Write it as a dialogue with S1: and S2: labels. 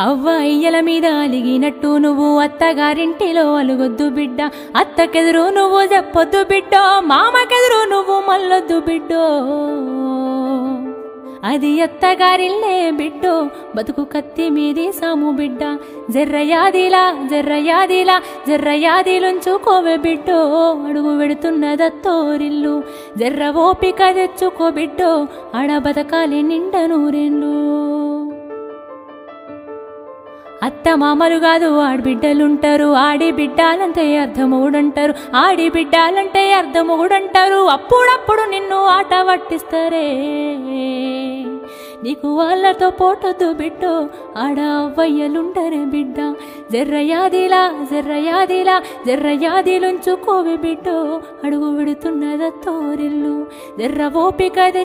S1: అవ్వ అయ్యల మీద అలిగినట్టు నువ్వు అత్తగారింటిలో అలుగొద్దు బిడ్డ, అత్తకెదురు నువ్వు చెప్పొద్దు బిడ్డో, మామకెదురు నువ్వు మల్లొద్దు బిడ్డో. అది అత్తగారిల్లే బిడ్డో, బతుకు కత్తి మీది సాము బిడ్డ. జర్రయాదిలా జర్రయాదిలా జర్రయాదిలుంచుకోవే బిడ్డో, అడుగు వెడుతున్నదత్తోరిల్లు. జర్ర ఓపిక తెచ్చుకో బిడ్డో, ఆడ బతకాలి నిండ నూరేళ్ళు. అత్త మామలు కాదు ఆడబిడ్డలుంటారు, ఆడి బిడ్డాలంటే అర్ధమొగుడంటారు, ఆడి బిడ్డాలంటే అర్ధమొగుడంటారు. అప్పుడప్పుడు నిన్ను ఆట పట్టిస్తారే, నీకు వాళ్ళతో పోటొద్దు బిడ్డో, ఆడ అవ్వయ్యలుండరే బిడ్డ. జర్రయాదిలా జర్రయాదిలా జర్రయాదిలుంచుకోవే బిడ్డో, అడుగు విడుతున్నదత్తోరిల్లు. జర్ర ఓపిక